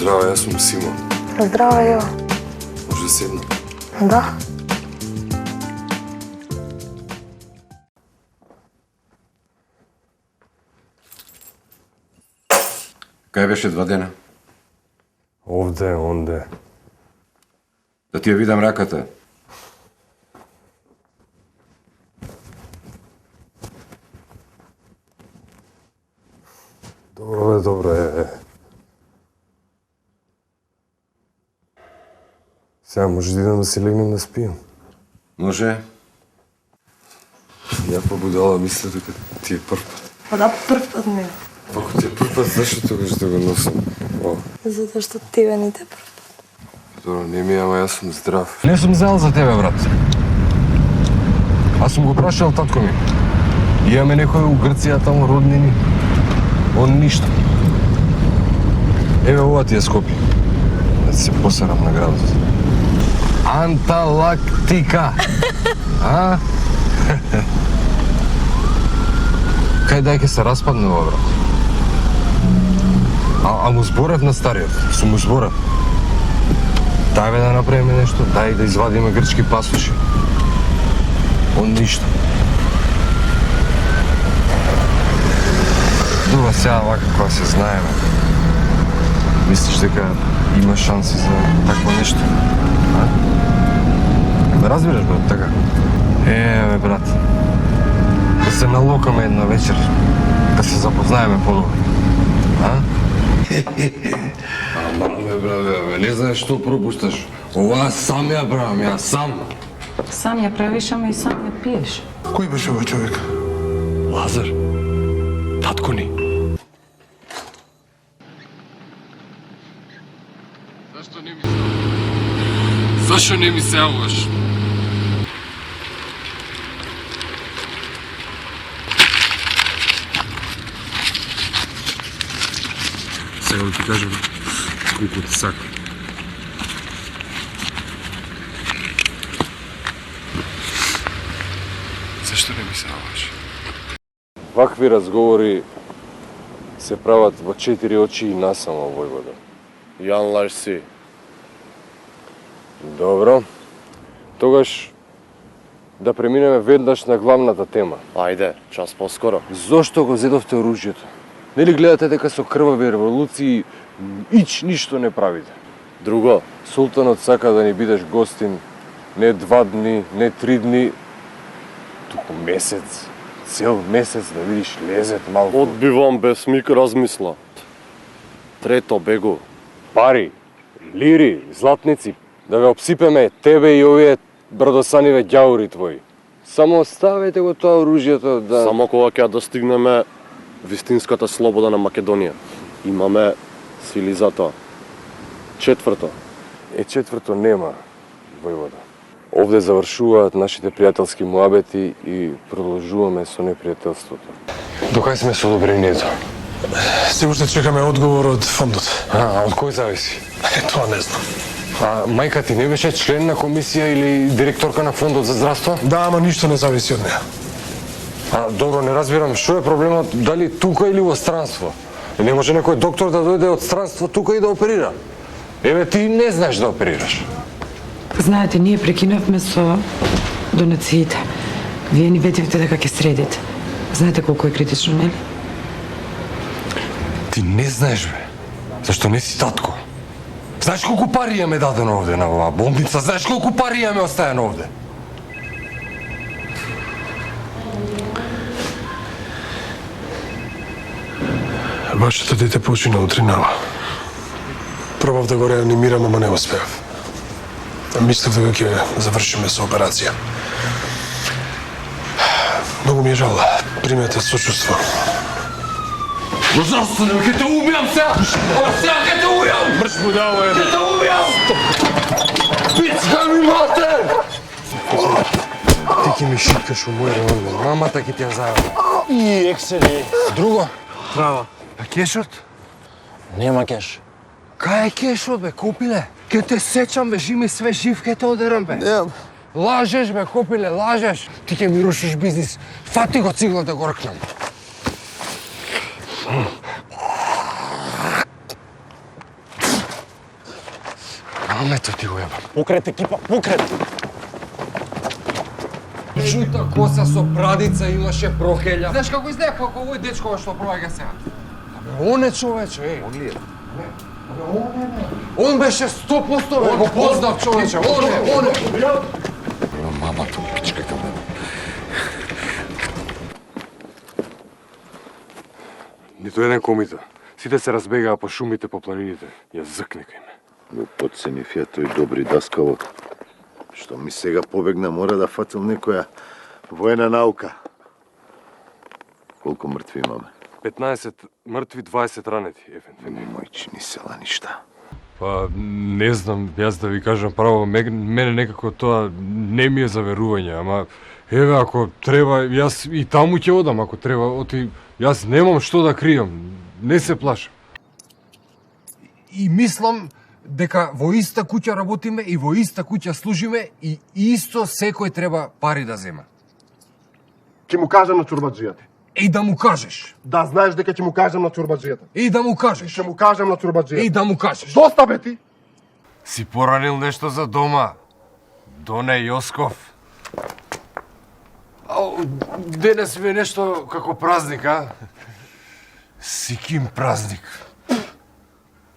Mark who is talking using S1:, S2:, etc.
S1: Здраво, јас сум Симон.
S2: Здраво, Ева.
S1: Може да седна?
S2: Да.
S1: Кај беше 2 дена?
S3: Овде, онде.
S1: Да ти ја видам раката.
S3: Добро, Сега може да идем да си легнем да спием.
S1: Може? Ја по будала мисля дека ти е прв пат.
S2: Па да, прв пат ми.
S1: Ако ти е прв пат, зашто тогаш да го носам? О,
S2: Затоа што тебе не те прв пат.
S1: добро, не ми, ама јас сум здрав.
S3: Не сум зел за тебе, брат. Аз сум го прашал татко ми. Имаме некој у Грција таму роднини. Он ништо. Еве ова ти е Скопје. Да ти се посерам на градот. Анталактика. А? Кај дај ке се распадне ова, брат? А му зборев на стариот. Сум му зборев. Дај бе да направиме нешто, дај да извадиме грчки пасоши. Он ништо. Добро, сега вака кога се знаеме. Мислиш дека има шанси за такво нешто? А? Да разбираш, брат, така? Бе, брат. Да се налокаме една вечер. Да се запознаеме подобро. А? Ама, бе, не знаеш што пропушташ. Ова сам ја правам, ја сам.
S4: Сам ја правиш, ама и сам ја пиеш.
S5: Кој беше овој човек?
S3: Лазар, татко ни.
S1: Зашто не ми се јавуваш?
S3: Сега да ти кажем колку ти сака.
S1: Зашто не ми се јавуваш?
S3: Вакви разговори се прават во 4 очи и насама Војвода.
S6: Јан лаж си.
S3: Добро. Тогаш да преминеме веднаш на главната тема.
S6: Ајде, час поскоро.
S3: Зошто го зедовте оружјето? Нели гледате дека со крвави револуции ништо не правите?
S6: Друго,
S3: Султанот сака да ни бидеш гостин не 2 дни, не 3 дни, туку месец, цел месец да видиш лезет малку.
S6: одбивам без миг размисла. Трето, бегу.
S3: Пари, лири, златници, да ве обсипеме тебе и овие брадосаниве ѓаури твои. Само оставете го тоа оружјето да...
S6: Само кога ќе ја достигнеме вистинската слобода на Македонија. Имаме сили за тоа. Четврто,
S3: Четврто нема, Војвода. Овде завршуваат нашите пријателски муабети и продолжуваме со непријателството. Докај сме со одобрението?
S5: Се уште чекаме одговор од фондот.
S3: Од кој зависи?
S5: Тоа не знам.
S3: А мајка ти не беше член на комисија или директорка на фондот за здравство?
S5: Да, ама ништо не зависи од неа.
S3: Добро, не разбирам, што е проблемот, дали тука или во странство? Не може некој доктор да дојде од странство тука и да оперира? Еве, ти не знаеш да оперираш.
S4: Знаете, ние прекинавме со донациите. Вие ни ветивте дека ќе средите. Знаете колку е критично, нели?
S3: Ти не знаеш, бе. Зашто не си татко? Знаеш колку пари имаме дадено овде на оваа болница? Знаеш колку пари имаме оставено овде?
S5: Вашето дете почина утринава. Пробав да го реанимирам, ама не успеав. Мислев дека ќе завршиме со операција. Многу ми е жал. Примете сочувство.
S3: Но застане, ќе те убијам сега! Сега ќе те убијам!
S5: Мрш будало е.
S3: Ќе те убијам! Пицка ми матер! Ти ќе ми шиткаш у мој револвер. Мамата ќе ти ја зајава.
S7: И ексели.
S3: Друго?
S7: Права.
S3: А кешот?
S7: Нема кеш.
S3: Кај е кешот, бе, копиле? Ке те сечам, бе, жими све жив, ке те одерам, бе.
S7: Немам.
S3: Лажеш, бе, копиле, лажеш. Ти ќе ми рушиш бизнис. Фати го цигла да го ркнам. Ето ти го ебам.
S7: Покрет екипа, покрет!
S3: Жута коса со брадица имаше прохелја. Знаеш како изгледа како овој дечко што проаѓа сега? Абе, он е човече, еј. Он ли е? Он беше 100% бе, го познав човече, он е.
S1: Мамата пичка кај мене.
S3: Ниту еден комита. Сите се разбегаа по шумите, по планините. Ја зъкне кај ме.
S8: Го подценив ја тој добри даскало. Што ми сега побегна, мора да фатам некоја воена наука. Колку мртви имаме?
S3: 15 мртви, 20 ранети, евентуално.
S8: Немој чини села ништа.
S3: Па, не знам, јас да ви кажам право, мене некако тоа не ми е за верување, ама еве ако треба, јас и таму ќе одам, ако треба, јас немам што да кријам, не се плашам. И мислам дека во иста куќа работиме и во иста куќа служиме и исто секој треба пари да зема.
S9: Ќе му кажам на чорбаджијата.
S3: И да му кажеш.
S9: Да знаеш дека ќе му кажам на чорбаджијата.
S3: И да му кажеш.
S9: Ќе му кажам на чорбаджијата.
S3: И да му кажеш.
S9: Доста бе ти!
S3: Си поранил нешто за дома? Доне Јосков. Денес ми е нешто како празник, а? Сиким празник.